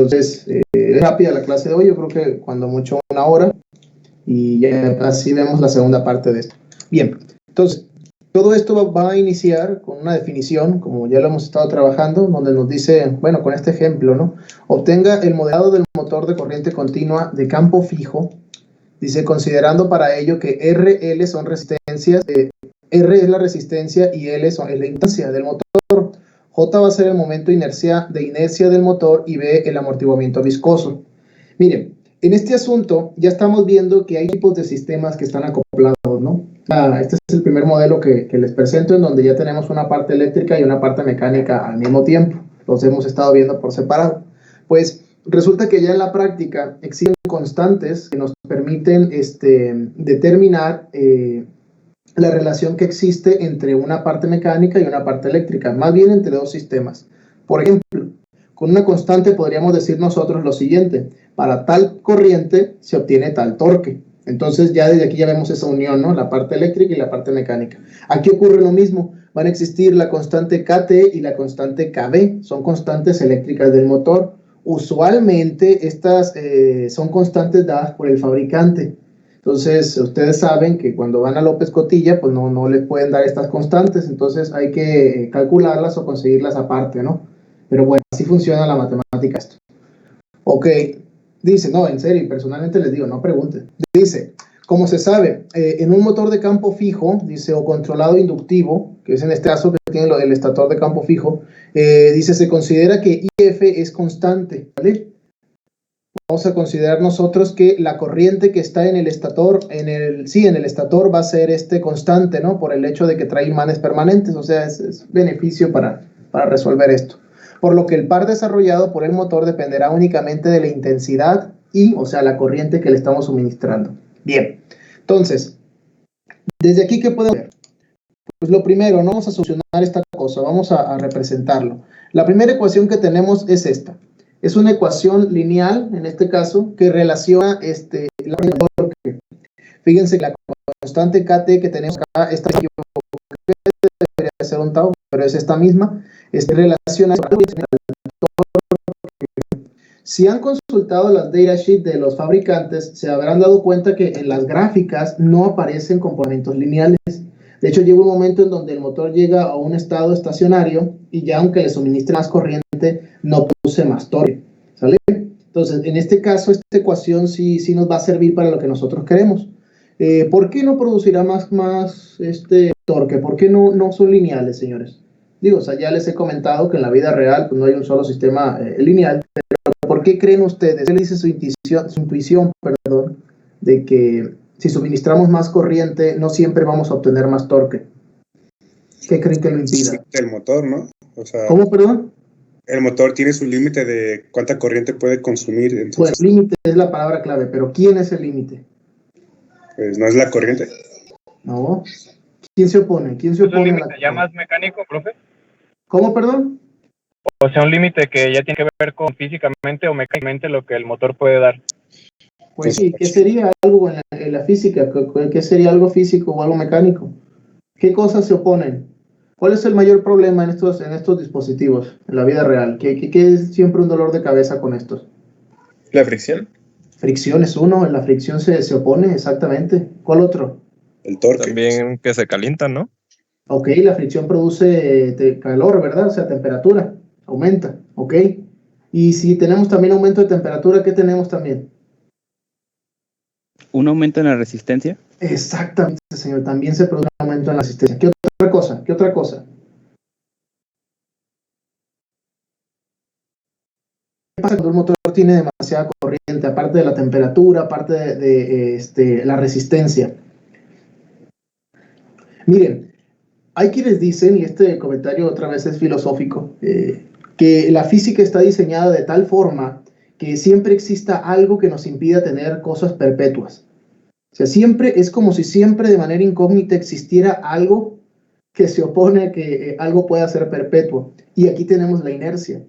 Entonces, es rápida la clase de hoy, yo creo que cuando mucho 1 hora, y ya así vemos la segunda parte de esto. Bien, entonces, todo esto va a iniciar con una definición, como ya lo hemos estado trabajando, donde nos dice, bueno, con este ejemplo, ¿no? Obtenga el modelado del motor de corriente continua de campo fijo, dice, considerando para ello que RL son resistencias, R es la resistencia y L es la inductancia del motor. J va a ser el momento de inercia del motor y B el amortiguamiento viscoso. Miren, en este asunto ya estamos viendo que hay tipos de sistemas que están acoplados, ¿no? Este es el primer modelo que les presento, en donde ya tenemos una parte eléctrica y una parte mecánica al mismo tiempo. Los hemos estado viendo por separado. Pues resulta que ya en la práctica existen constantes que nos permiten determinar la relación que existe entre una parte mecánica y una parte eléctrica, más bien entre dos sistemas. Por ejemplo, con una constante podríamos decir nosotros lo siguiente: para tal corriente se obtiene tal torque. Entonces ya desde aquí ya vemos esa unión, ¿no? La parte eléctrica y la parte mecánica. Aquí ocurre lo mismo. Van a existir la constante Kt y la constante Kb. Son constantes eléctricas del motor. Usualmente estas son constantes dadas por el fabricante. Entonces, ustedes saben que cuando van a López Cotilla, pues no les pueden dar estas constantes. Entonces hay que calcularlas o conseguirlas aparte, ¿no? Pero bueno, así funciona la matemática esto. Ok, dice, no, en serio, personalmente les digo, no pregunten. Dice, como se sabe, en un motor de campo fijo, dice, o controlado inductivo, que es en este caso que tiene el estator de campo fijo, dice, se considera que IF es constante, ¿vale? Vamos a considerar nosotros que la corriente que está en el estator, en el estator va a ser constante, ¿no? Por el hecho de que trae imanes permanentes, o sea, es beneficio para resolver esto. Por lo que el par desarrollado por el motor dependerá únicamente de la intensidad y, o sea, la corriente que le estamos suministrando. Bien, entonces, desde aquí, ¿qué podemos ver? Pues lo primero, no vamos a solucionar esta cosa, vamos a representarlo. La primera ecuación que tenemos es esta. Es una ecuación lineal, en este caso, que relaciona la torque. Fíjense que la constante Kt que tenemos acá, esta debería ser un tau, pero es esta misma, relaciona al torque. Si han consultado las datasheets de los fabricantes, se habrán dado cuenta que en las gráficas no aparecen componentes lineales. De hecho, llega un momento en donde el motor llega a un estado estacionario y ya aunque le suministre más corriente, no produce más torque, ¿sale? Entonces, en este caso, esta ecuación sí nos va a servir para lo que nosotros queremos. ¿Por qué no producirá más torque? ¿Por qué no son lineales, señores? Digo, o sea, ya les he comentado que en la vida real pues, no hay un solo sistema lineal, pero ¿por qué creen ustedes? ¿Qué le dice su intuición, de que si suministramos más corriente, no siempre vamos a obtener más torque? ¿Qué creen que lo impida? El motor, ¿no? O sea, ¿cómo, perdón? El motor tiene su límite de cuánta corriente puede consumir. Entonces, pues límite es la palabra clave, pero ¿quién es el límite? Pues no es la corriente. No. ¿Quién se opone? ¿Quién se opone? ¿Es un límite ya más mecánico, profe? ¿Cómo, perdón? O sea, un límite que ya tiene que ver con físicamente o mecánicamente lo que el motor puede dar. Pues sí, ¿qué sería algo en la física? ¿Qué sería algo físico o algo mecánico? ¿Qué cosas se oponen? ¿Cuál es el mayor problema en estos dispositivos, en la vida real? ¿Qué es siempre un dolor de cabeza con estos? ¿La fricción? Fricción es uno, en la fricción se opone, exactamente. ¿Cuál otro? El torque. También que se calientan, ¿no? Ok, la fricción produce calor, ¿verdad? O sea, temperatura, aumenta, ok. Y si tenemos también aumento de temperatura, ¿qué tenemos también? ¿Un aumento en la resistencia? Exactamente, señor, también se produce un aumento en la resistencia. ¿Qué otra cosa? ¿Qué otra cosa? ¿Qué pasa cuando un motor tiene demasiada corriente, aparte de la temperatura, aparte de la resistencia? Miren, hay quienes dicen, y este comentario otra vez es filosófico, que la física está diseñada de tal forma que siempre exista algo que nos impida tener cosas perpetuas. O sea, siempre es como si siempre de manera incógnita existiera algo que se opone a que algo pueda ser perpetuo. Y aquí tenemos la inercia.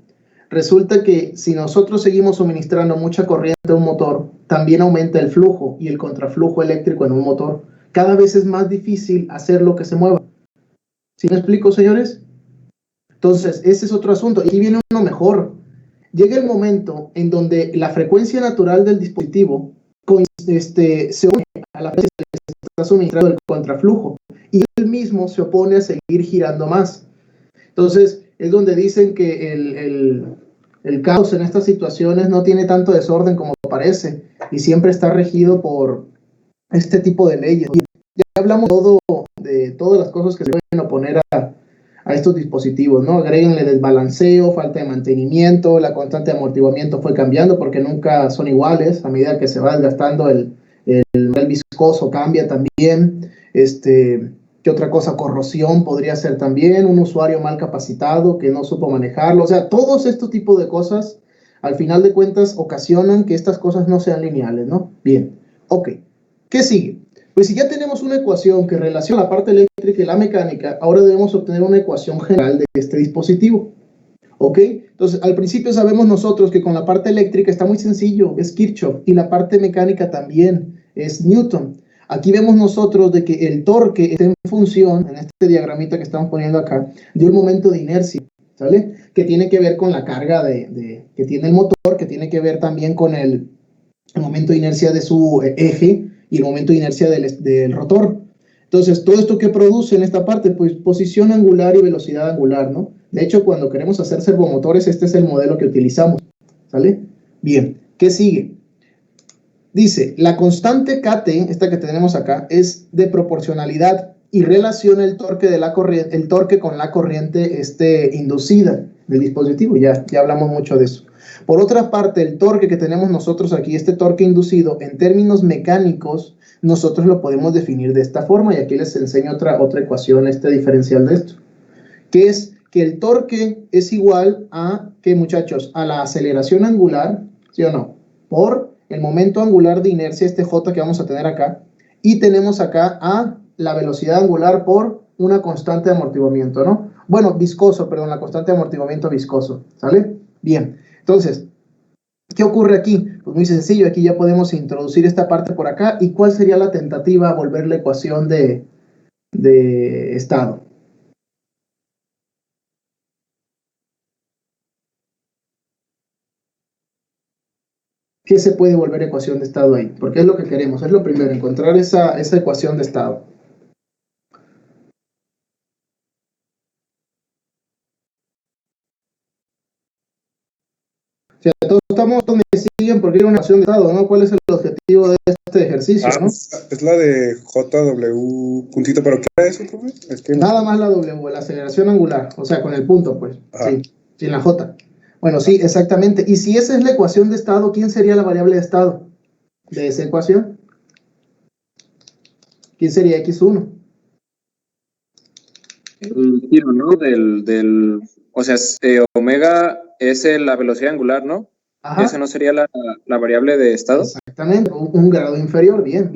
Resulta que si nosotros seguimos suministrando mucha corriente a un motor, también aumenta el flujo y el contraflujo eléctrico en un motor. Cada vez es más difícil hacerlo que se mueva. ¿Sí me explico, señores? Entonces, ese es otro asunto. Y viene uno mejor. llega el momento en donde la frecuencia natural del dispositivo se une a la frecuencia que está suministrando el contraflujo y él mismo se opone a seguir girando más. Entonces, es donde dicen que el caos en estas situaciones no tiene tanto desorden como parece y siempre está regido por este tipo de leyes. Ya hablamos de todas las cosas que se pueden oponer a estos dispositivos, ¿no? Agréguenle desbalanceo, falta de mantenimiento, la constante de amortiguamiento fue cambiando porque nunca son iguales, a medida que se va desgastando el viscoso cambia también. ¿Qué otra cosa? Corrosión podría ser también, un usuario mal capacitado que no supo manejarlo, o sea, todos estos tipos de cosas, al final de cuentas, ocasionan que estas cosas no sean lineales, ¿no? Bien, ok. ¿Qué sigue? Pues si ya tenemos una ecuación que relaciona la parte eléctrica y la mecánica, ahora debemos obtener una ecuación general de este dispositivo. ¿Ok? Entonces, al principio sabemos nosotros que con la parte eléctrica está muy sencillo, es Kirchhoff, y la parte mecánica también es Newton. Aquí vemos nosotros de que el torque está en función, en este diagramita que estamos poniendo acá, de un momento de inercia, ¿sale? Que tiene que ver con la carga que tiene el motor, que tiene que ver también con el momento de inercia de su eje, y el momento de inercia del rotor. Entonces, todo esto que produce en esta parte, pues posición angular y velocidad angular, ¿no? De hecho, cuando queremos hacer servomotores, este es el modelo que utilizamos, ¿sale? Bien, ¿qué sigue? Dice, la constante Kt, esta que tenemos acá, es de proporcionalidad y relaciona el torque con la corriente inducida del dispositivo. Ya hablamos mucho de eso. Por otra parte, el torque que tenemos nosotros aquí, este torque inducido, en términos mecánicos, nosotros lo podemos definir de esta forma, y aquí les enseño otra ecuación, diferencial de esto, que es que el torque es igual a, ¿qué, muchachos? A la aceleración angular, ¿sí o no? Por el momento angular de inercia, J que vamos a tener acá, y tenemos acá a la velocidad angular por una constante de amortiguamiento, ¿no? Bueno, viscoso, perdón, la constante de amortiguamiento viscoso, ¿sale? Bien. Entonces, ¿qué ocurre aquí? Pues muy sencillo, aquí ya podemos introducir esta parte por acá. ¿Y cuál sería la tentativa a volver la ecuación de estado? ¿Qué se puede volver ecuación de estado ahí? Porque es lo que queremos, es lo primero, encontrar esa ecuación de estado. O sea, todos me siguen porque hay una ecuación de estado, ¿no? ¿Cuál es el objetivo de este ejercicio, no? Es la de JW puntito, ¿pero qué era eso, profe? Nada más la W, la aceleración angular, o sea, con el punto, pues, sí, sin la J. Bueno, sí, exactamente. Y si esa es la ecuación de estado, ¿quién sería la variable de estado de esa ecuación? ¿Quién sería X1? El giro, ¿no? O sea, omega es la velocidad angular, ¿no? Ajá. ¿Esa no sería la variable de estado? Exactamente, un grado inferior, bien,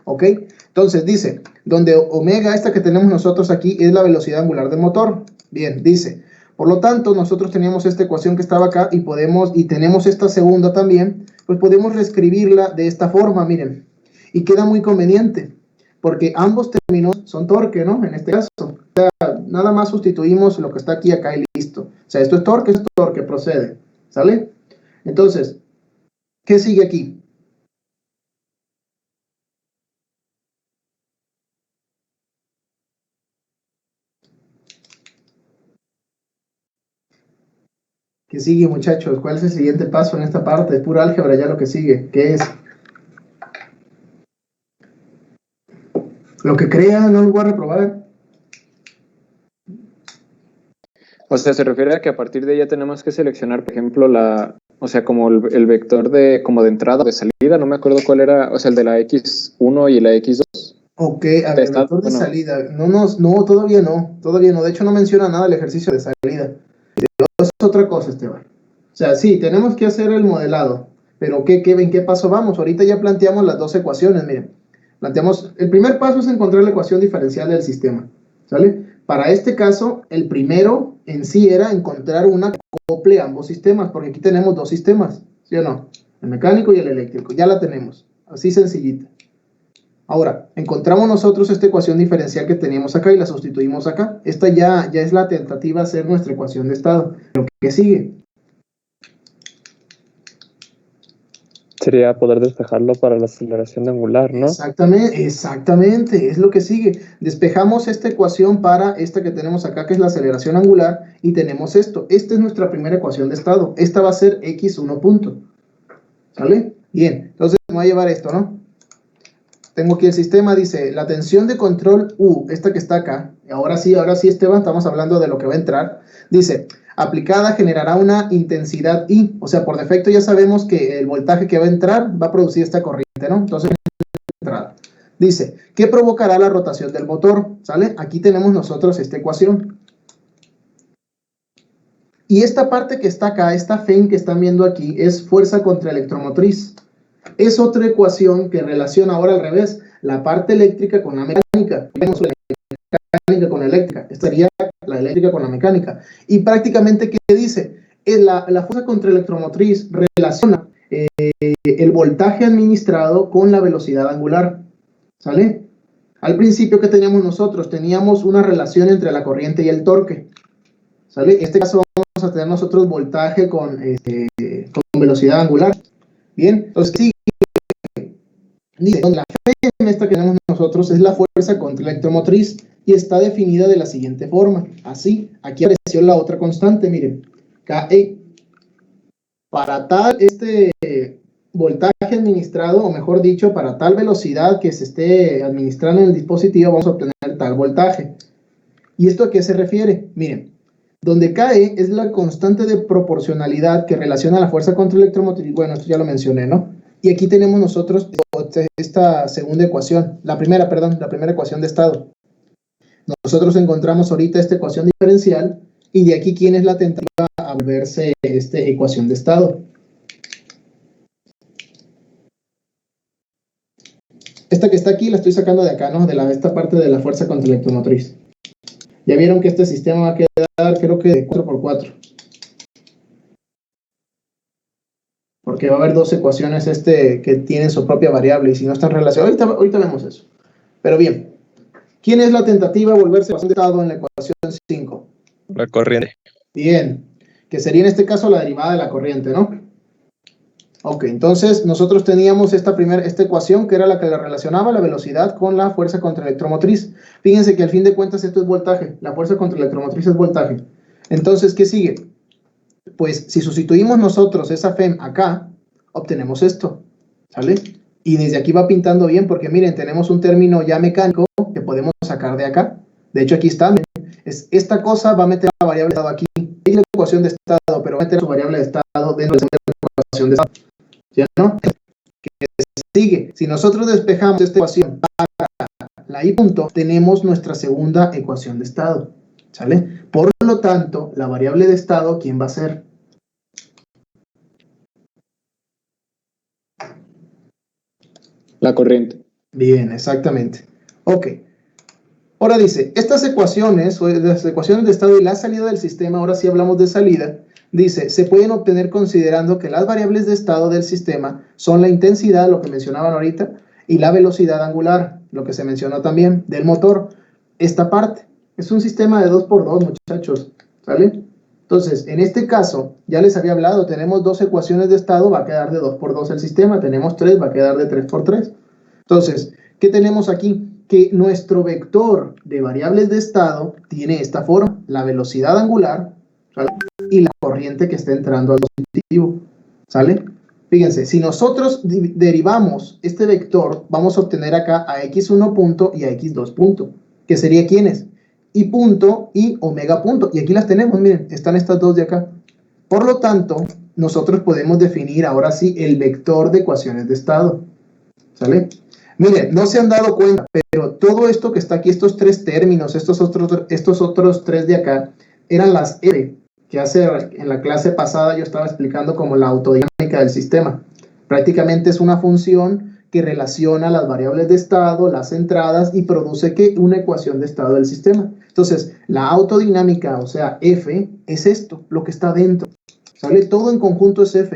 ok. Entonces dice, donde omega, esta que tenemos nosotros aquí, es la velocidad angular del motor. Bien, dice, por lo tanto, nosotros teníamos esta ecuación que estaba acá y tenemos esta segunda también, pues podemos reescribirla de esta forma, miren, y queda muy conveniente, porque ambos términos son torque, ¿no? En este caso, o sea, nada más sustituimos lo que está aquí, acá y listo. O sea, esto es torque, procede, ¿sale? Entonces, ¿qué sigue aquí? ¿Qué sigue, muchachos? ¿Cuál es el siguiente paso en esta parte? Es pura álgebra ya lo que sigue. ¿Qué es? Lo que crea no lo voy a reprobar. O sea, se refiere a que a partir de ella tenemos que seleccionar, por ejemplo, o sea, como el vector como de entrada o de salida, no me acuerdo cuál era, o sea, el de la X1 y la X2. Ok, a ver, vector de salida. No, todavía no. De hecho, no menciona nada el ejercicio de salida. Es otra cosa, Esteban. O sea, sí, tenemos que hacer el modelado. Pero ¿en qué paso vamos? Ahorita ya planteamos las dos ecuaciones, miren. El primer paso es encontrar la ecuación diferencial del sistema, ¿sale? Para este caso, el primero en sí era encontrar una que acople ambos sistemas, porque aquí tenemos dos sistemas, ¿sí o no? El mecánico y el eléctrico, ya la tenemos, así sencillita. Ahora, encontramos nosotros esta ecuación diferencial que teníamos acá y la sustituimos acá. Esta ya es la tentativa de hacer nuestra ecuación de estado. Pero ¿qué sigue? Sería poder despejarlo para la aceleración angular, ¿no? Exactamente, es lo que sigue. Despejamos esta ecuación para esta que tenemos acá, que es la aceleración angular, y tenemos esto. Esta es nuestra primera ecuación de estado. Esta va a ser x1 punto. ¿Sale? Bien, entonces me voy a llevar esto, ¿no? Tengo aquí el sistema, dice, la tensión de control U, esta que está acá, ahora sí, Esteban, estamos hablando de lo que va a entrar, dice, aplicada generará una intensidad I, o sea, por defecto ya sabemos que el voltaje que va a entrar va a producir esta corriente, ¿no? Entonces, entrada. Dice, ¿qué provocará la rotación del motor? ¿Sale? Aquí tenemos nosotros esta ecuación. Y esta parte que está acá, esta FEM que están viendo aquí, es fuerza contraelectromotriz. Es otra ecuación que relaciona ahora al revés, la parte eléctrica con la mecánica. Tenemos la mecánica con la eléctrica. Esta sería la eléctrica con la mecánica. Y prácticamente, ¿qué dice? La fuerza contraelectromotriz relaciona el voltaje administrado con la velocidad angular. ¿Sale? Al principio, ¿qué teníamos nosotros? Teníamos una relación entre la corriente y el torque. ¿Sale? En este caso vamos a tener nosotros voltaje con velocidad angular. Bien, entonces sí, dice, la FEM esta que tenemos nosotros es la fuerza contraelectromotriz y está definida de la siguiente forma. Así, aquí apareció la otra constante, miren, KE. Para tal voltaje administrado, o mejor dicho, para tal velocidad que se esté administrando en el dispositivo, vamos a obtener tal voltaje. ¿Y esto a qué se refiere? Miren, donde KE es la constante de proporcionalidad que relaciona la fuerza contraelectromotriz, bueno, esto ya lo mencioné, ¿no? Y aquí tenemos nosotros esta segunda ecuación, la primera ecuación de estado. Nosotros encontramos ahorita esta ecuación diferencial y de aquí, ¿quién es la tentativa a volverse esta ecuación de estado? Esta que está aquí la estoy sacando de acá, ¿no? De esta parte de la fuerza contraelectromotriz. Ya vieron que este sistema va a quedar, creo que de 4×4. Porque va a haber dos ecuaciones que tienen su propia variable y si no están relacionadas, ahorita vemos eso. Pero bien, ¿quién es la tentativa a volverse ecuación de estado en la ecuación 5? La corriente. Bien, que sería en este caso la derivada de la corriente, ¿no? Ok, entonces nosotros teníamos esta ecuación que era la que le relacionaba la velocidad con la fuerza contraelectromotriz. Fíjense que al fin de cuentas esto es voltaje, la fuerza contraelectromotriz es voltaje. Entonces, ¿qué sigue? Pues si sustituimos nosotros esa FEM acá, obtenemos esto, ¿sale? Y desde aquí va pintando bien porque miren, tenemos un término ya mecánico que podemos sacar de acá. De hecho, aquí está, esta cosa va a meter la variable de estado aquí. Es la ecuación de estado, pero va a meter su variable de estado dentro de la ecuación de estado. ¿Ya no? ¿Qué sigue? Si nosotros despejamos esta ecuación para la I punto, tenemos nuestra segunda ecuación de estado. ¿Sale? Por lo tanto, la variable de estado, ¿quién va a ser? La corriente. Bien, exactamente. Ok. Ahora dice, estas ecuaciones, o las ecuaciones de estado y la salida del sistema, ahora sí hablamos de salida, dice, se pueden obtener considerando que las variables de estado del sistema son la intensidad, lo que mencionaban ahorita, y la velocidad angular, lo que se mencionó también, del motor. Esta parte es un sistema de 2×2, muchachos, ¿sale? Entonces, en este caso, ya les había hablado, tenemos dos ecuaciones de estado, va a quedar de 2×2 el sistema, tenemos 3, va a quedar de 3×3. Entonces, ¿qué tenemos aquí? Que nuestro vector de variables de estado tiene esta forma, la velocidad angular, ¿sale? Y la corriente que está entrando al dispositivo, ¿sale? Fíjense, si nosotros derivamos este vector, vamos a obtener acá a x1 punto y a x2 punto, que sería ¿quiénes? Y punto y omega punto, y aquí las tenemos, miren, están estas dos de acá. Por lo tanto, nosotros podemos definir ahora sí el vector de ecuaciones de estado, ¿sale? Miren, no se han dado cuenta, pero todo esto que está aquí, estos tres términos, estos otros tres de acá, eran las R, que en la clase pasada yo estaba explicando como la autodinámica del sistema. Prácticamente es una función que relaciona las variables de estado, las entradas y produce una ecuación de estado del sistema. Entonces, la autodinámica, o sea, F, es esto, lo que está dentro. ¿Sale? Todo en conjunto es F.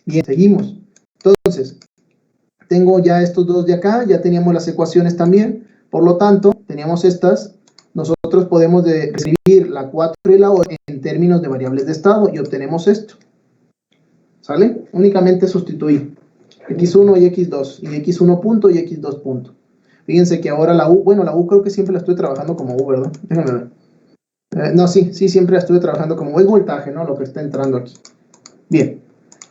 Bien, seguimos. Entonces, tengo ya estos dos de acá, ya teníamos las ecuaciones también, por lo tanto, teníamos estas, nosotros podemos escribir la 4 y la 8 en términos de variables de estado y obtenemos esto, ¿sale? Únicamente sustituir. X1 y X2, y X1 punto y X2 punto. Fíjense que ahora la U, bueno, la U creo que siempre la estoy trabajando como U, ¿verdad? Déjenme ver. No, sí, siempre la estuve trabajando como U. Es voltaje, ¿no? Lo que está entrando aquí. Bien.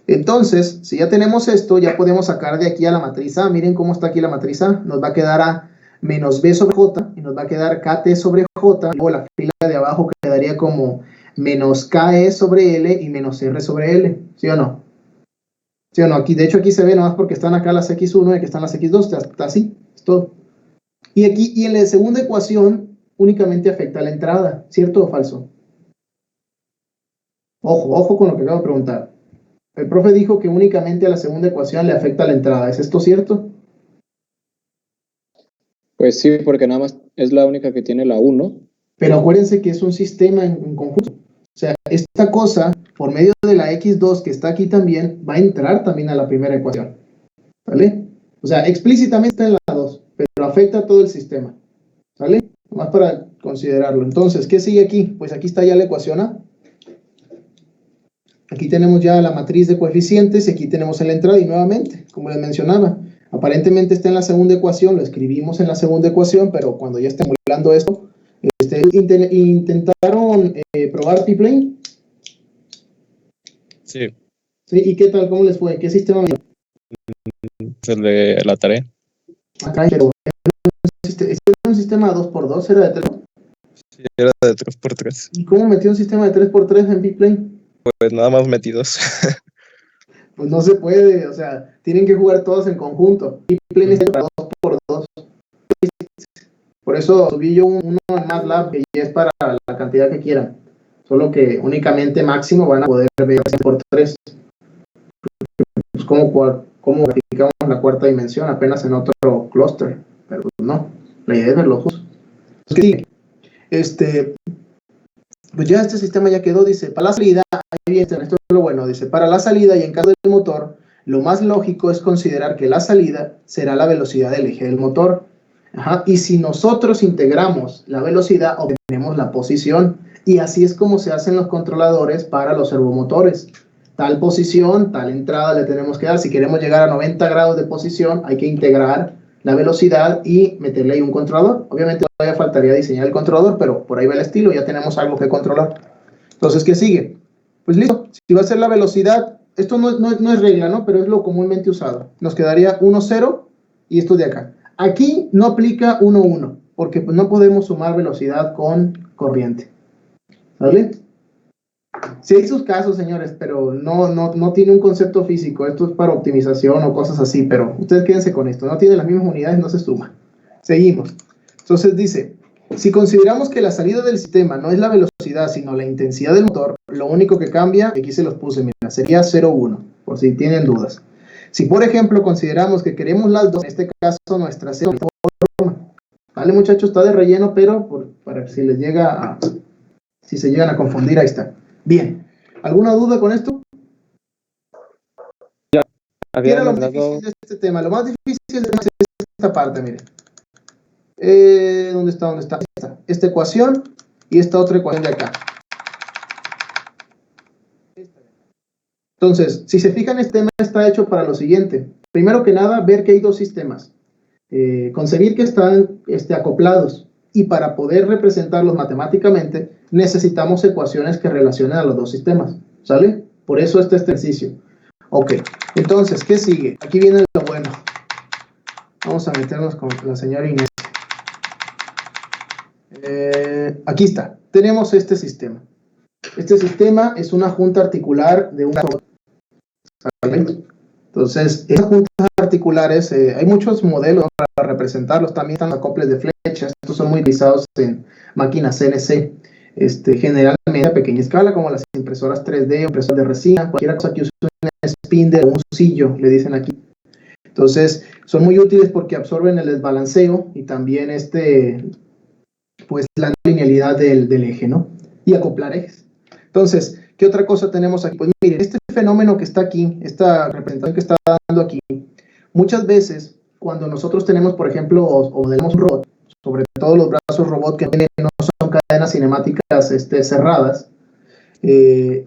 Entonces, si ya tenemos esto, ya podemos sacar de aquí a la matriz A. Miren cómo está aquí la matriz A. Nos va a quedar A menos B sobre J, y nos va a quedar KT sobre J, y luego la fila de abajo quedaría como menos KE sobre L y menos R sobre L. ¿Sí o no? ¿Sí o no? Aquí, de hecho, aquí se ve nomás porque están acá las X1 y aquí están las X2. Está así, es todo. Y aquí, y en la segunda ecuación, únicamente afecta a la entrada. ¿Cierto o falso? Ojo con lo que acabo de preguntar. El profe dijo que únicamente a la segunda ecuación le afecta la entrada. ¿Es esto cierto? Pues sí, porque nada más es la única que tiene la 1. Pero acuérdense que es un sistema en conjunto. O sea, esta cosa, por medio de la X2 que está aquí también, va a entrar también a la primera ecuación. ¿Vale? O sea, explícitamente está en la 2, pero afecta a todo el sistema. ¿Vale? Más para considerarlo. Entonces, ¿qué sigue aquí? Pues aquí está ya la ecuación A. Aquí tenemos ya la matriz de coeficientes y aquí tenemos en la entrada y nuevamente, como les mencionaba, aparentemente está en la segunda ecuación, lo escribimos en la segunda ecuación, pero cuando ya estén emulando esto, ¿intentaron probar P-Plane? Sí, ¿Sí? ¿Y qué tal? ¿Cómo les fue? ¿Qué sistema me es el de la tarea. acá? Pero ¿era un sistema de 2x2? ¿Era de 3? Sí, era de 3x3. ¿Y cómo metió un sistema de 3x3 en P-Plane? Pues nada más metidos. Pues no se puede, o sea, tienen que jugar todos en conjunto. P-Plane es para 2x2. Por eso subí yo uno en MATLAB que ya es para la cantidad que quieran. Solo que únicamente máximo van a poder ver 3x3. Pues ¿cómo graficamos la cuarta dimensión apenas en otro clúster? Pero pues no, la idea es verlo justo. Sí, pues ya este sistema ya quedó, dice, para la salida, ahí esto es lo bueno, dice, para la salida y en caso del motor, lo más lógico es considerar que la salida será la velocidad del eje del motor. Ajá. Y si nosotros integramos la velocidad, obtenemos la posición. Y así es como se hacen los controladores para los servomotores. Tal posición, tal entrada le tenemos que dar. Si queremos llegar a 90 grados de posición, hay que integrar la velocidad y meterle ahí un controlador. Obviamente todavía faltaría diseñar el controlador, pero por ahí va el estilo, ya tenemos algo que controlar. Entonces, ¿qué sigue? Pues listo, si va a ser la velocidad, esto no es regla, ¿no? Pero es lo comúnmente usado. Nos quedaría 1, 0 y esto de acá. Aquí no aplica 1, 1, porque pues, no podemos sumar velocidad con corriente. ¿Vale? Sí hay sus casos, señores, pero no tiene un concepto físico. Esto es para optimización o cosas así, pero ustedes quédense con esto. No tiene las mismas unidades, no se suma. Seguimos. Entonces dice, si consideramos que la salida del sistema no es la velocidad, sino la intensidad del motor, lo único que cambia, aquí se los puse, mira, sería 0,1, por si tienen dudas. Si, por ejemplo, consideramos que queremos las dos, en este caso nuestra segunda forma. Vale, muchachos, está de relleno, pero para que si les llega a... Si se llegan a confundir, ahí está. Bien. ¿Alguna duda con esto? Ya. ¿Qué era lo más difícil de este tema? Lo más difícil es esta parte, miren. ¿Dónde está? Esta ecuación y esta otra ecuación de acá. Entonces, si se fijan, este tema está hecho para lo siguiente. Primero que nada, ver que hay dos sistemas. Concebir que están acoplados. Y para poder representarlos matemáticamente, necesitamos ecuaciones que relacionen a los dos sistemas. ¿Sale? Por eso este ejercicio. Ok, entonces, ¿qué sigue? Aquí viene lo bueno. Vamos a meternos con la señora Inés. Aquí está. Tenemos este sistema. Este sistema es una junta articular de un robot. ¿Sale? Entonces, estas juntas articulares, hay muchos modelos para representarlos. También están los acoples de flechas. Estos son muy utilizados en máquinas CNC. Generalmente a pequeña escala, como las impresoras 3D, impresoras de resina, cualquier cosa que use un spindle o un sillo, le dicen aquí. Entonces, son muy útiles porque absorben el desbalanceo y también pues la linealidad del eje, ¿no? Y acoplar ejes. Entonces, ¿qué otra cosa tenemos aquí? Pues miren, este fenómeno que está aquí, esta representación que está dando aquí, muchas veces cuando nosotros tenemos, por ejemplo, o modelamos un robot, sobre todo los brazos robot que no son cadenas cinemáticas cerradas,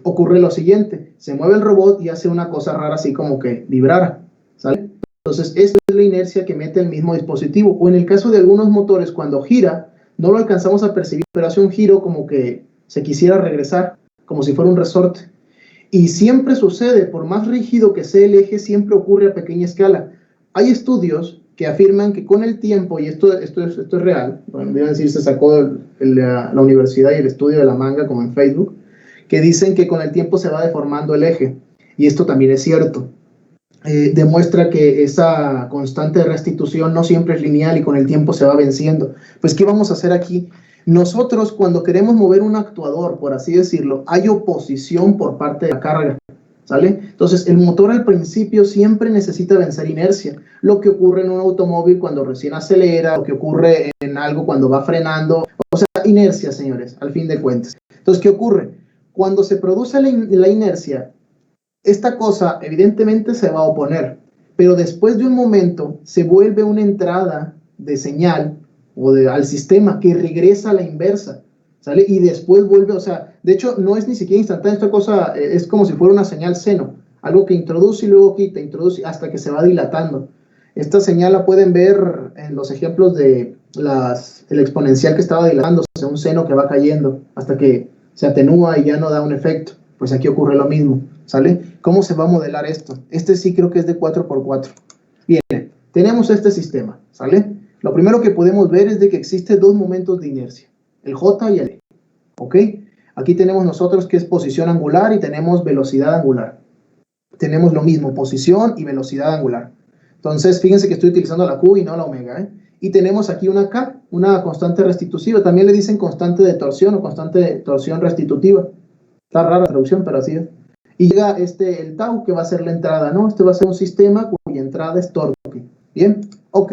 ocurre lo siguiente, se mueve el robot y hace una cosa rara así como que vibrara. ¿sale? Entonces, esta es la inercia que mete el mismo dispositivo. O en el caso de algunos motores, cuando gira, no lo alcanzamos a percibir, pero hace un giro como que se quisiera regresar, como si fuera un resorte. Y siempre sucede, por más rígido que sea el eje, siempre ocurre a pequeña escala. Hay estudios que afirman que con el tiempo, y esto es real, bueno, deben decir, se sacó la universidad y el estudio de la manga, como en Facebook, que dicen que con el tiempo se va deformando el eje. Y esto también es cierto. Demuestra que esa constante de restitución no siempre es lineal y con el tiempo se va venciendo. Pues, ¿qué vamos a hacer aquí? Nosotros, cuando queremos mover un actuador, por así decirlo, hay oposición por parte de la carga, ¿sale? Entonces, el motor al principio siempre necesita vencer inercia. Lo que ocurre en un automóvil cuando recién acelera, lo que ocurre en algo cuando va frenando. O sea, inercia, señores, al fin de cuentas. Entonces, ¿qué ocurre? Cuando se produce la inercia, esta cosa evidentemente se va a oponer, pero después de un momento se vuelve una entrada de señal al sistema que regresa a la inversa, ¿sale? Y después vuelve, o sea, de hecho no es ni siquiera instantánea, esta cosa es como si fuera una señal seno, algo que introduce y luego quita, introduce hasta que se va dilatando. Esta señal la pueden ver en los ejemplos de el exponencial que estaba dilatándose, un seno que va cayendo hasta que se atenúa y ya no da un efecto. Pues aquí ocurre lo mismo, ¿sale? ¿Cómo se va a modelar esto? Este sí creo que es de 4x4. Bien, tenemos este sistema, ¿sale? Lo primero que podemos ver es de que existe dos momentos de inercia, el J y el E, ¿ok? Aquí tenemos nosotros que es posición angular y tenemos velocidad angular. Tenemos lo mismo, posición y velocidad angular. Entonces, fíjense que estoy utilizando la Q y no la omega, ¿eh? Y tenemos aquí una K, una constante restitutiva. También le dicen constante de torsión o constante de torsión restitutiva. Está rara la traducción, pero así es. Y llega el tau, que va a ser la entrada, ¿no? Este va a ser un sistema cuya entrada es torque. Bien, ok.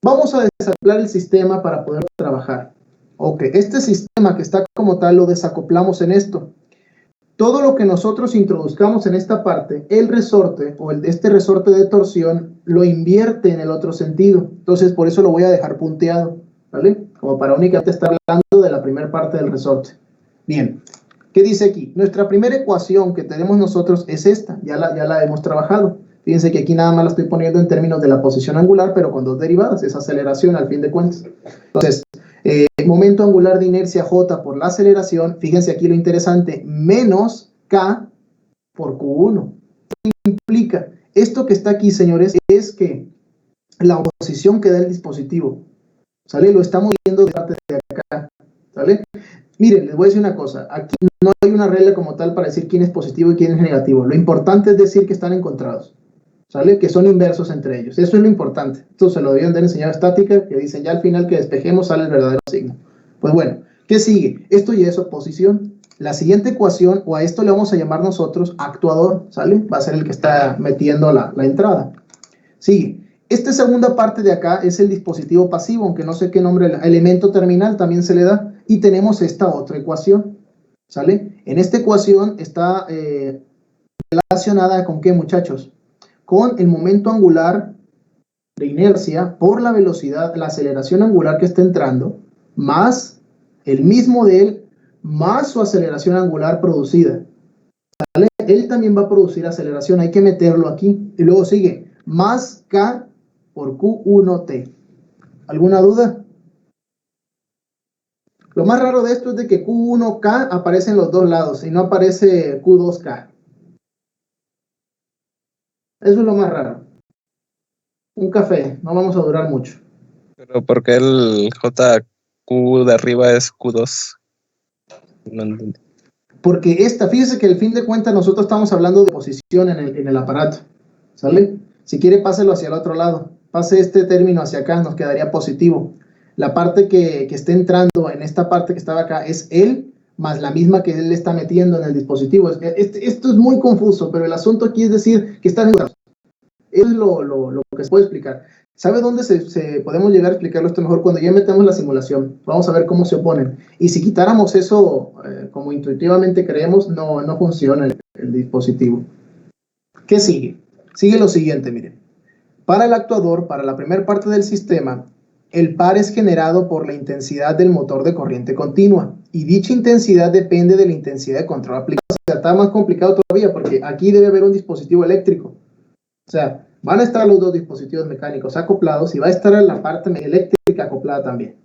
Vamos a desacoplar el sistema para poder trabajar. Ok, este sistema que está como tal lo desacoplamos en esto. Todo lo que nosotros introduzcamos en esta parte, el resorte o este resorte de torsión lo invierte en el otro sentido. Entonces, por eso lo voy a dejar punteado, ¿vale? Como para únicamente estar hablando de la primera parte del resorte. Bien. ¿Qué dice aquí? Nuestra primera ecuación que tenemos nosotros es esta, ya la hemos trabajado. Fíjense que aquí nada más la estoy poniendo en términos de la posición angular, pero con dos derivadas, es aceleración al fin de cuentas. Entonces, momento angular de inercia J por la aceleración, fíjense aquí lo interesante, menos K por Q1. ¿Qué implica? Esto que está aquí, señores, es que la oposición que da el dispositivo, ¿sale? Lo estamos viendo de parte de acá, ¿sale? Miren, les voy a decir una cosa, aquí no hay una regla como tal para decir quién es positivo y quién es negativo. Lo importante es decir que están encontrados, ¿sale? Que son inversos entre ellos. Eso es lo importante. Esto se lo debían de enseñar estática, que dicen ya al final que despejemos sale el verdadero signo. Pues bueno, ¿qué sigue? Esto ya es oposición. La siguiente ecuación, o a esto le vamos a llamar nosotros actuador, ¿sale? Va a ser el que está metiendo la entrada. Sigue. Esta segunda parte de acá es el dispositivo pasivo, aunque no sé qué nombre, el elemento terminal también se le da. Y tenemos esta otra ecuación, ¿sale? En esta ecuación está relacionada con ¿qué, muchachos? Con el momento angular de inercia por la velocidad, la aceleración angular que está entrando, más el mismo de él, más su aceleración angular producida, ¿sale? Él también va a producir aceleración, hay que meterlo aquí. Y luego sigue, más K por Q1T. ¿Alguna duda? Lo más raro de esto es de que Q1K aparece en los dos lados y no aparece Q2K. Eso es lo más raro. Un café, no vamos a durar mucho. Pero ¿por qué el JQ de arriba es Q2? No entendí. Porque fíjese que al fin de cuentas nosotros estamos hablando de posición en el aparato, ¿sale? Si quiere páselo hacia el otro lado, pase este término hacia acá, nos quedaría positivo. La parte que esté entrando en esta parte que estaba acá es él, más la misma que él le está metiendo en el dispositivo. Esto es muy confuso, pero el asunto aquí es decir que están encontrados. Es lo que se puede explicar. ¿Sabe dónde podemos llegar a explicarlo esto mejor? Cuando ya metemos la simulación. Vamos a ver cómo se oponen. Y si quitáramos eso, como intuitivamente creemos, no funciona el dispositivo. ¿Qué sigue? Sigue lo siguiente, miren. Para el actuador, para la primera parte del sistema, el par es generado por la intensidad del motor de corriente continua. Y dicha intensidad depende de la intensidad de control aplicado. O sea, está más complicado todavía porque aquí debe haber un dispositivo eléctrico. O sea, van a estar los dos dispositivos mecánicos acoplados y va a estar la parte eléctrica acoplada también.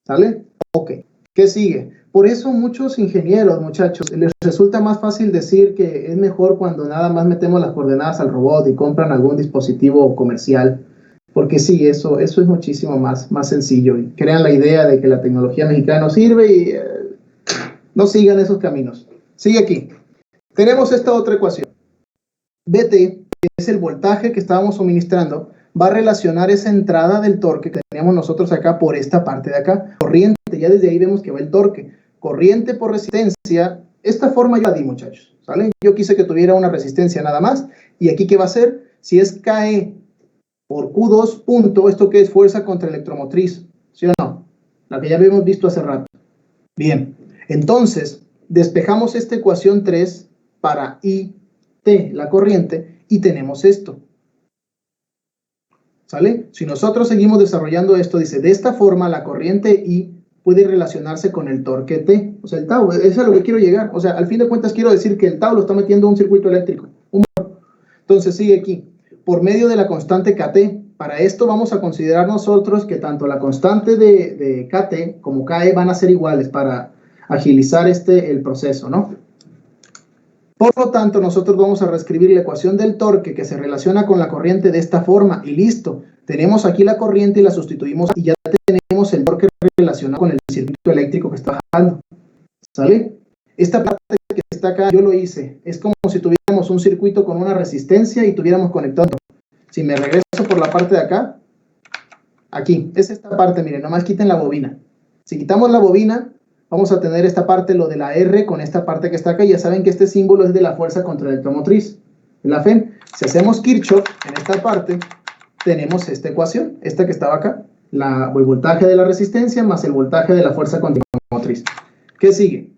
¿Sale? Ok. ¿Qué sigue? Por eso muchos ingenieros, muchachos, les resulta más fácil decir que es mejor cuando nada más metemos las coordenadas al robot y compran algún dispositivo comercial. Porque sí, eso es muchísimo más sencillo. Y crean la idea de que la tecnología mexicana no sirve y no sigan esos caminos. Sigue aquí. Tenemos esta otra ecuación. VT, que es el voltaje que estábamos suministrando, va a relacionar esa entrada del torque que teníamos nosotros acá por esta parte de acá. Corriente, ya desde ahí vemos que va el torque. Corriente por resistencia. Esta forma yo la di, muchachos. ¿Sale? Yo quise que tuviera una resistencia nada más. ¿Y aquí qué va a ser? Si es KE por Q2 punto, ¿esto qué es? Fuerza contra electromotriz. ¿Sí o no? La que ya habíamos visto hace rato. Bien. Entonces, despejamos esta ecuación 3 para IT, la corriente, y tenemos esto. ¿Sale? Si nosotros seguimos desarrollando esto, dice, de esta forma la corriente I puede relacionarse con el torque T. O sea, el tau, eso es a lo que quiero llegar. O sea, al fin de cuentas quiero decir que el tau lo está metiendo a un circuito eléctrico. Entonces sigue aquí. Por medio de la constante KT. Para esto vamos a considerar nosotros que tanto la constante de KT como KE van a ser iguales para agilizar el proceso, ¿no? Por lo tanto, nosotros vamos a reescribir la ecuación del torque que se relaciona con la corriente de esta forma y listo. Tenemos aquí la corriente y la sustituimos y ya tenemos el torque relacionado con el circuito eléctrico que está bajando. ¿Sale? Esta parte que está acá yo lo hice. Es como si tuviéramos un circuito con una resistencia y tuviéramos conectado. Si me regreso por la parte de acá, aquí, es esta parte, miren, nomás quiten la bobina. Si quitamos la bobina, vamos a tener esta parte, lo de la R con esta parte que está acá. Ya saben que este símbolo es de la fuerza contra electromotriz, la FEM. Si hacemos Kirchhoff en esta parte, tenemos esta ecuación, esta que estaba acá. El voltaje de la resistencia más el voltaje de la fuerza contra electromotriz. ¿Qué sigue?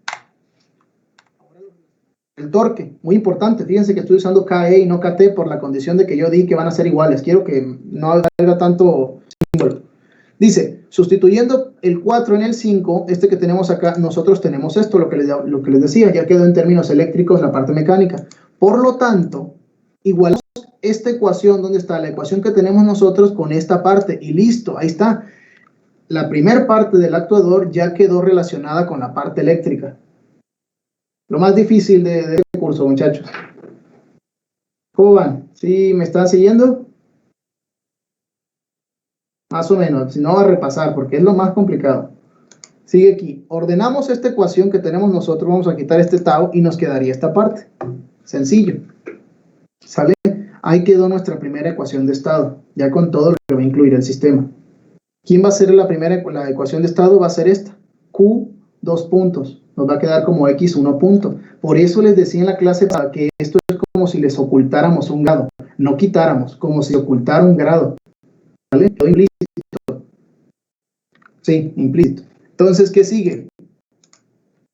El torque, muy importante. Fíjense que estoy usando KE y no KT por la condición de que yo di que van a ser iguales. Quiero que no haga tanto símbolo. Dice, sustituyendo el 4 en el 5, este que tenemos acá, nosotros tenemos esto, lo que les decía, ya quedó en términos eléctricos la parte mecánica. Por lo tanto, igualamos esta ecuación, ¿dónde está? La ecuación que tenemos nosotros con esta parte, y listo, ahí está. La primera parte del actuador ya quedó relacionada con la parte eléctrica. Lo más difícil de este curso, muchachos. ¿Cómo van? ¿Sí me están siguiendo? Más o menos, si no va a repasar, porque es lo más complicado. Sigue aquí. Ordenamos esta ecuación que tenemos nosotros, vamos a quitar este tau y nos quedaría esta parte. Sencillo. ¿Sale? Ahí quedó nuestra primera ecuación de estado, ya con todo lo que va a incluir el sistema. ¿Quién va a ser la ecuación de estado? Va a ser esta. Q, 2 puntos. Nos va a quedar como X, 1 punto. Por eso les decía en la clase que esto es como si les ocultáramos un grado. No quitáramos, como si ocultara un grado. ¿Vale? Quedó implícito. Sí, implícito. Entonces, ¿qué sigue?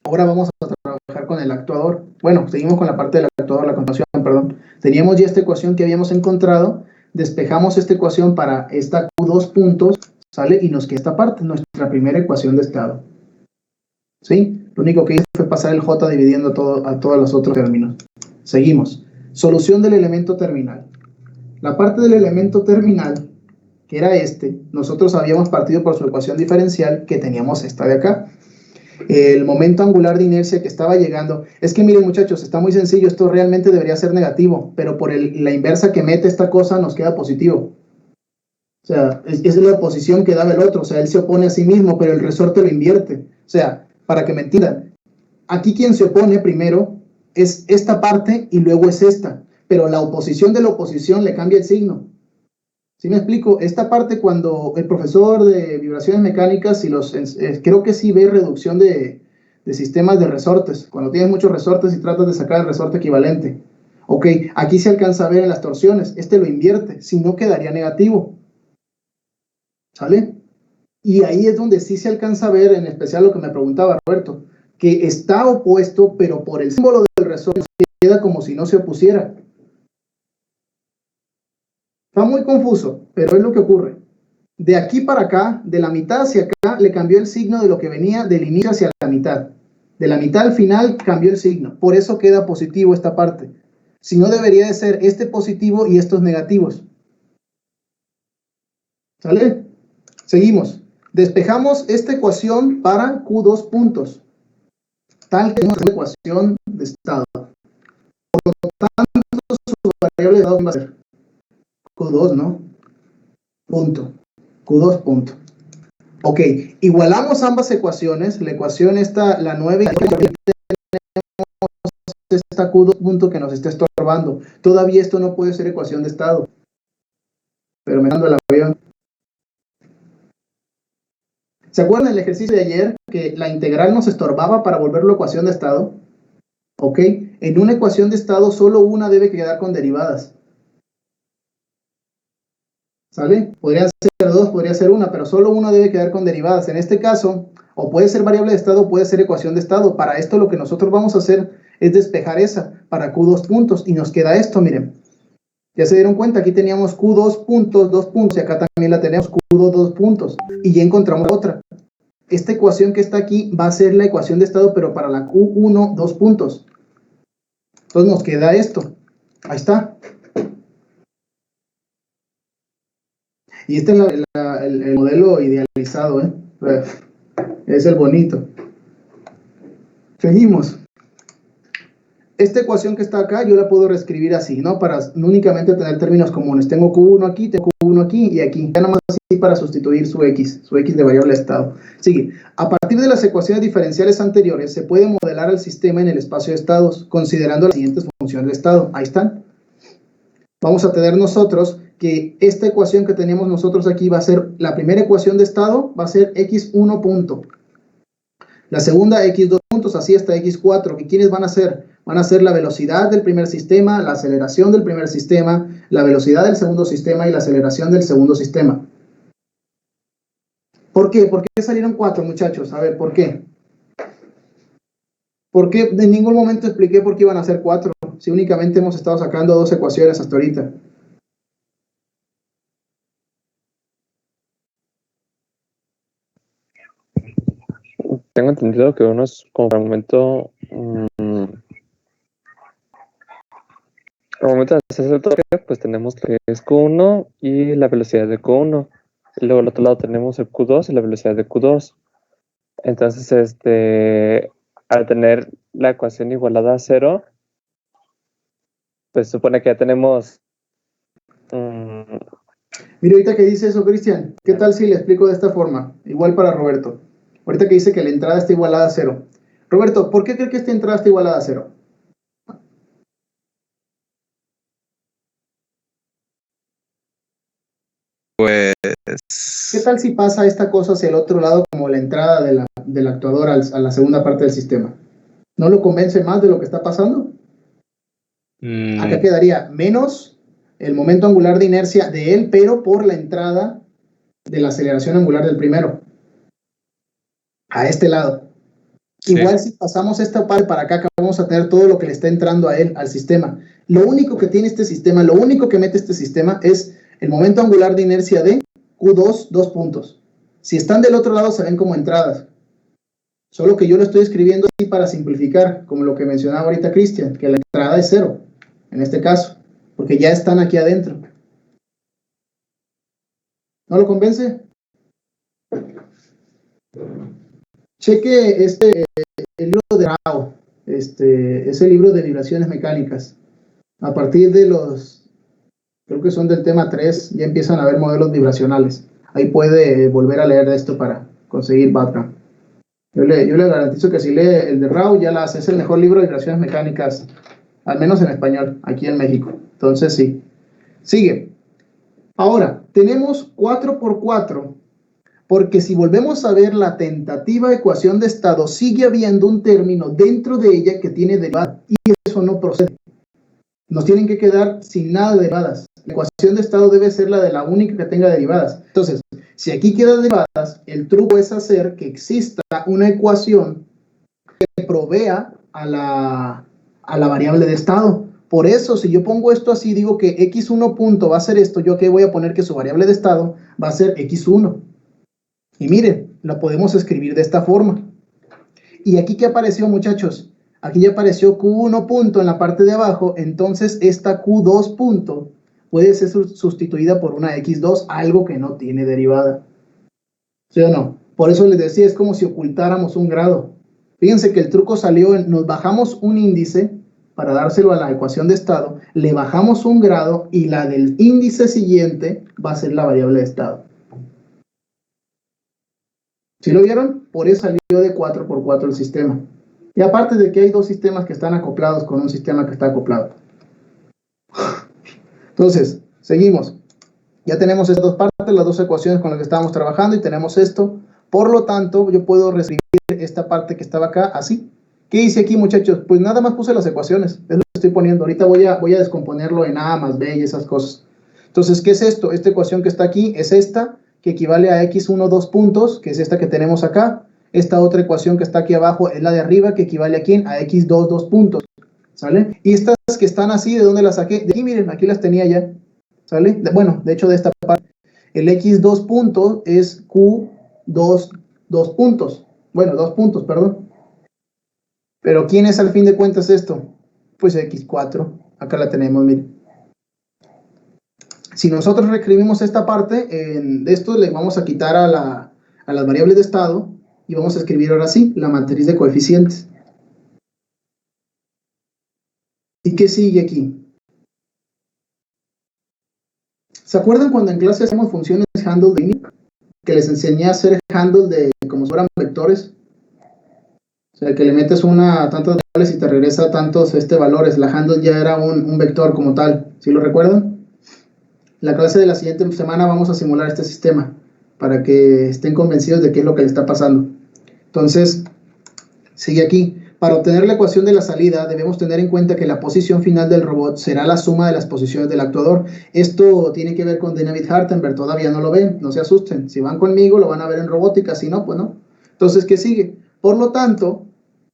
Ahora vamos a trabajar con el actuador. Bueno, seguimos con la parte del actuador, la continuación, perdón. Teníamos ya esta ecuación que habíamos encontrado. Despejamos esta ecuación para esta Q2 puntos, ¿sale? Y nos queda esta parte, nuestra primera ecuación de estado. ¿Sí? Lo único que hice fue pasar el J dividiendo a todos los otros términos. Seguimos. Solución del elemento terminal. La parte del elemento terminal, que era nosotros habíamos partido por su ecuación diferencial, que teníamos esta de acá. El momento angular de inercia que estaba llegando. Es que miren, muchachos, está muy sencillo. Esto realmente debería ser negativo, pero por la inversa que mete esta cosa nos queda positivo. O sea, es la oposición que daba el otro. O sea, él se opone a sí mismo, pero el resorte lo invierte. O sea, para que me entiendan, aquí quien se opone primero es esta parte y luego es esta, pero la oposición de la oposición le cambia el signo. ¿Sí me explico? Esta parte, cuando el profesor de vibraciones mecánicas, creo que sí ve reducción de sistemas de resortes, cuando tienes muchos resortes y tratas de sacar el resorte equivalente. Ok, aquí se alcanza a ver en las torsiones, lo invierte, si no quedaría negativo. ¿Sale? Y ahí es donde sí se alcanza a ver, en especial lo que me preguntaba Roberto, que está opuesto, pero por el símbolo del resorte queda como si no se opusiera. Está muy confuso, pero es lo que ocurre. De aquí para acá, de la mitad hacia acá, le cambió el signo de lo que venía del inicio hacia la mitad. De la mitad al final cambió el signo. Por eso queda positivo esta parte. Si no, debería de ser este positivo y estos negativos. ¿Sale? Seguimos. Despejamos esta ecuación para Q2 puntos. Tal que es una ecuación de estado. Por lo tanto, su variable de estado va a ser Q2, ¿no? Punto. Q2 punto. Ok, igualamos ambas ecuaciones. La ecuación está, la 9, y tenemos esta Q2 punto que nos está estorbando. Todavía esto no puede ser ecuación de estado. Pero me mando el avión. ¿Se acuerdan del ejercicio de ayer que la integral nos estorbaba para volverlo ecuación de estado? Ok, en una ecuación de estado solo una debe quedar con derivadas. ¿Sale? Podrían ser dos, podría ser una, pero solo una debe quedar con derivadas. En este caso, o puede ser variable de estado o puede ser ecuación de estado. Para esto lo que nosotros vamos a hacer es despejar esa para Q2 puntos y nos queda esto, miren. Ya se dieron cuenta, aquí teníamos Q2 puntos, 2 puntos, y acá también la tenemos Q2, 2 puntos. Y ya encontramos otra. Esta ecuación que está aquí va a ser la ecuación de estado, pero para la Q1, 2 puntos. Entonces nos queda esto. Ahí está. Y este es el modelo idealizado, ¿eh? Es el bonito. Seguimos. Esta ecuación que está acá, yo la puedo reescribir así, ¿no? Para no únicamente tener términos comunes. Tengo Q1 aquí, tengo Q1 aquí y aquí. Ya nada más así para sustituir su X de variable de estado. Sigue. A partir de las ecuaciones diferenciales anteriores, se puede modelar al sistema en el espacio de estados, considerando las siguientes funciones de estado. Ahí están. Vamos a tener nosotros que esta ecuación que tenemos nosotros aquí va a ser, la primera ecuación de estado va a ser X1 punto. La segunda, X2 puntos, así hasta X4. ¿Y quiénes van a ser? Van a ser la velocidad del primer sistema, la aceleración del primer sistema, la velocidad del segundo sistema y la aceleración del segundo sistema. ¿Por qué? ¿Por qué salieron 4, muchachos? A ver, ¿por qué? ¿Por qué? En ningún momento expliqué por qué iban a ser 4, si únicamente hemos estado sacando 2 ecuaciones hasta ahorita. Tengo entendido que uno es como al momento de hacer el toque, pues tenemos lo que es Q1 y la velocidad de Q1. Y luego al otro lado tenemos el Q2 y la velocidad de Q2. Entonces, al tener la ecuación igualada a 0, pues supone que ya tenemos... Mira, ahorita que dice eso, Cristian, ¿qué tal si le explico de esta forma? Igual para Roberto. Ahorita que dice que la entrada está igualada a 0. Roberto, ¿por qué cree que esta entrada está igualada a 0? Pues, ¿Qué tal si pasa esta cosa hacia el otro lado como la entrada del actuador a la segunda parte del sistema? ¿No lo convence más de lo que está pasando? Acá quedaría menos el momento angular de inercia de él, pero por la entrada de la aceleración angular del primero. A este lado. Sí. Igual si pasamos esta parte para acá vamos a tener todo lo que le está entrando a él, al sistema. Lo único que tiene este sistema, lo único que mete este sistema es el momento angular de inercia de Q2, 2 puntos. Si están del otro lado se ven como entradas. Solo que yo lo estoy escribiendo así para simplificar, como lo que mencionaba ahorita Cristian, que la entrada es 0, en este caso, porque ya están aquí adentro. ¿No lo convence? Cheque el libro de Rao, es el libro de vibraciones mecánicas. A partir de creo que son del tema 3, ya empiezan a haber modelos vibracionales. Ahí puede volver a leer esto para conseguir background. Yo le garantizo que si lee el de Rao, ya la hace. Es el mejor libro de vibraciones mecánicas, al menos en español, aquí en México. Entonces sí. Sigue. Ahora, tenemos 4x4. Porque si volvemos a ver la tentativa ecuación de estado, sigue habiendo un término dentro de ella que tiene derivada, y eso no procede. Nos tienen que quedar sin nada de derivadas. La ecuación de estado debe ser la de la única que tenga derivadas. Entonces, si aquí quedan derivadas, el truco es hacer que exista una ecuación que provea a la variable de estado. Por eso, si yo pongo esto así, digo que x1 punto va a ser esto, yo aquí voy a poner que su variable de estado va a ser x1. Y miren, lo podemos escribir de esta forma. ¿Y aquí qué apareció, muchachos? aquí ya apareció Q1 punto en la parte de abajo, entonces esta Q2 punto puede ser sustituida por una X2, algo que no tiene derivada. ¿Sí o no? Por eso les decía, es como si ocultáramos un grado. Fíjense que el truco salió en, nos bajamos un índice para dárselo a la ecuación de estado, le bajamos un grado y la del índice siguiente va a ser la variable de estado. ¿Sí lo vieron? Por eso salió de 4 por 4 el sistema. Y aparte de que hay dos sistemas que están acoplados con un sistema que está acoplado. Entonces, seguimos. Ya tenemos estas dos partes, las dos ecuaciones con las que estábamos trabajando y tenemos esto. Por lo tanto, yo puedo reescribir esta parte que estaba acá así. ¿Qué hice aquí, muchachos? Pues nada más puse las ecuaciones. Es lo que estoy poniendo. Ahorita voy a descomponerlo en A más B y esas cosas. Entonces, ¿qué es esto? Esta ecuación que está aquí es esta, que equivale a x1, 2 puntos, que es esta que tenemos acá. Esta otra ecuación que está aquí abajo es la de arriba, que equivale a ¿quién? A x2, 2 puntos. ¿Sale? Y estas que están así, ¿de dónde las saqué? De aquí, miren, aquí las tenía ya. ¿Sale? Bueno, de hecho, de esta parte. El x2 puntos es q2, 2 puntos. Bueno, 2 puntos, perdón. Pero ¿quién es al fin de cuentas esto? Pues x4. Acá la tenemos, miren. Si nosotros reescribimos esta parte, de esto le vamos a quitar a las variables de estado y vamos a escribir ahora sí la matriz de coeficientes. ¿Y qué sigue aquí? ¿Se acuerdan cuando en clase hacemos funciones handle de init? Que les enseñé a hacer handle de como si fueran vectores. O sea, que le metes tantas variables y te regresa tantos valores. La handle ya era un vector como tal. ¿Sí lo recuerdan? En la clase de la siguiente semana vamos a simular este sistema para que estén convencidos de qué es lo que le está pasando. Entonces, sigue aquí. Para obtener la ecuación de la salida, debemos tener en cuenta que la posición final del robot será la suma de las posiciones del actuador. Esto tiene que ver con David Hartenberg, todavía no lo ven, no se asusten. Si van conmigo, lo van a ver en robótica, si no, pues no. Entonces, ¿qué sigue? Por lo tanto,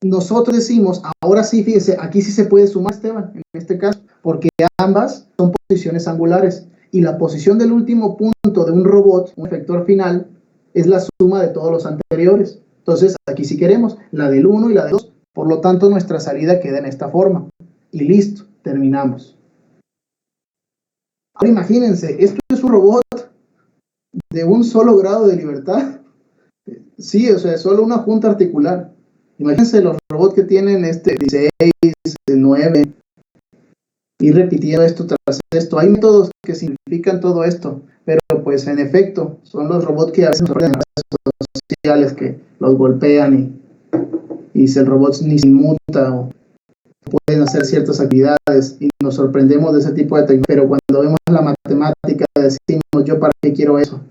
nosotros decimos, ahora sí, fíjense, aquí sí se puede sumar, Esteban, en este caso, porque ambas son posiciones angulares. Y la posición del último punto de un robot, un efector final, es la suma de todos los anteriores. Entonces, aquí sí queremos la del 1 y la del 2. Por lo tanto, nuestra salida queda en esta forma. Y listo, terminamos. Ahora imagínense, esto es un robot de un solo grado de libertad. Sí, o sea, es solo una junta articular. Imagínense los robots que tienen 16, 9, y repitiendo esto tras esto. Hay métodos que simplifican todo esto, pero pues en efecto, son los robots que hacen redes sociales que los golpean y si el robot ni se inmuta o pueden hacer ciertas actividades y nos sorprendemos de ese tipo de tecnología, pero cuando vemos la matemática decimos, ¿yo para qué quiero eso?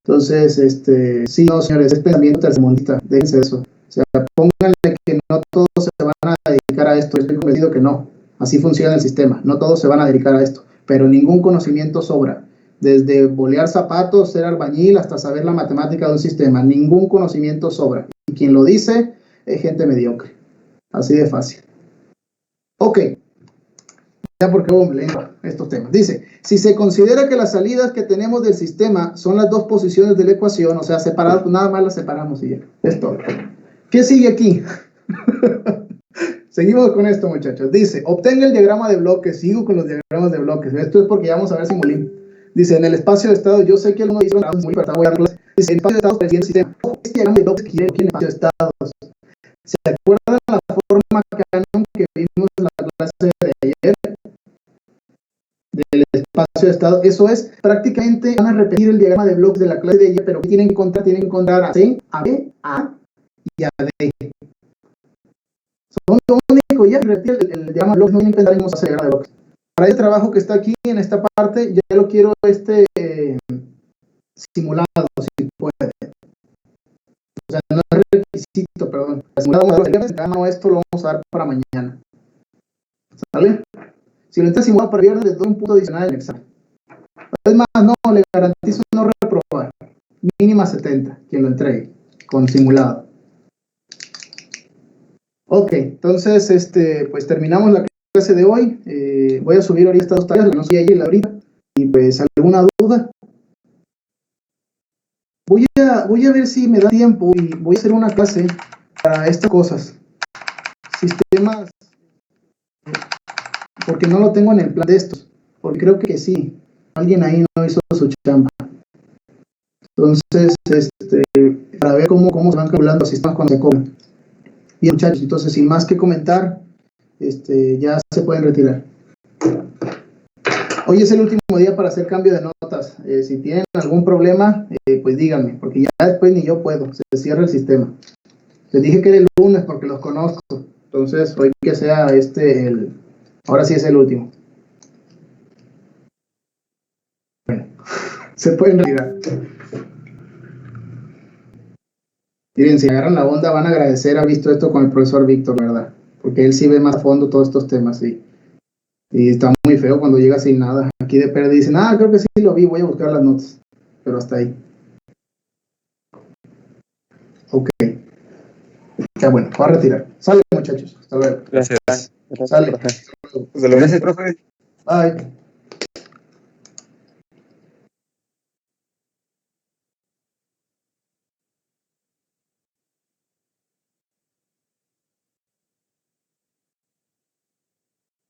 Entonces, sí, no, señores, es pensamiento tercermundista, déjense eso. O sea, pónganle que no todos se van a dedicar a esto, estoy convencido que no. Así funciona el sistema, no todos se van a dedicar a esto, pero ningún conocimiento sobra. Desde bolear zapatos, ser albañil, hasta saber la matemática de un sistema, ningún conocimiento sobra. Y quien lo dice es gente mediocre. Así de fácil. Ok. Ya porque leo estos temas. Dice, si se considera que las salidas que tenemos del sistema son las dos posiciones de la ecuación, o sea, separadas, nada más las separamos y ya. Es todo. ¿Qué sigue aquí? Seguimos con esto, muchachos. Dice, obtenga el diagrama de bloques. Sigo con los diagramas de bloques. Esto es porque ya vamos a ver simulín. Dice, en el espacio de estado, yo sé que alguno dice, muy para voy a darles. Dice, en el espacio de estados presente sistema. Este diagrama de bloques quiere en el espacio de estados. ¿Se acuerdan la forma canon que vimos en la clase de ayer? Del espacio de estado. Eso es, prácticamente van a repetir el diagrama de bloques de la clase de ayer, pero ¿qué tienen que encontrar? Tienen que encontrar a C, a B, a A y a D. Son lo único, ya repetir el diagrama de bloques, no tienen que pensar en hacer diagrama de bloques. Para este trabajo que está aquí, en esta parte, ya lo quiero simulado, si puede. O sea, no es requisito, perdón. Simulado, esto lo vamos a dar para mañana. ¿Sale? Si lo intentas simular para viernes, les doy un punto adicional en el examen. Es más, no, le garantizo no reprobar. Mínima 70, quien lo entregue, con simulado. Ok, entonces, pues terminamos la clase de hoy. Voy a subir ahorita estas dos tareas, no sé ayer ahorita. Y pues, ¿alguna duda? Voy a ver si me da tiempo y voy a hacer una clase para estas cosas. sistemas, porque no lo tengo en el plan de estos, porque creo que sí, alguien ahí no hizo su chamba. Entonces, para ver cómo se van calculando los sistemas cuando se cobran. Bien, muchachos, entonces, sin más que comentar, ya se pueden retirar. Hoy es el último día para hacer cambio de notas. Si tienen algún problema, pues díganme, porque ya después ni yo puedo, se cierra el sistema. Les dije que era el lunes porque los conozco, entonces hoy que sea ahora sí es el último. Bueno, se pueden retirar. Miren, si agarran la onda van a agradecer haber visto esto con el profesor Víctor, ¿verdad? Porque él sí ve más a fondo todos estos temas, sí. Y está muy feo cuando llega sin nada. Aquí de pérdida dicen, creo que sí lo vi, voy a buscar las notas. Pero hasta ahí. Ok. Ya bueno, voy a retirar. Sale, muchachos. Hasta luego. Gracias. Sale. Hasta luego. Gracias, profe. Bye.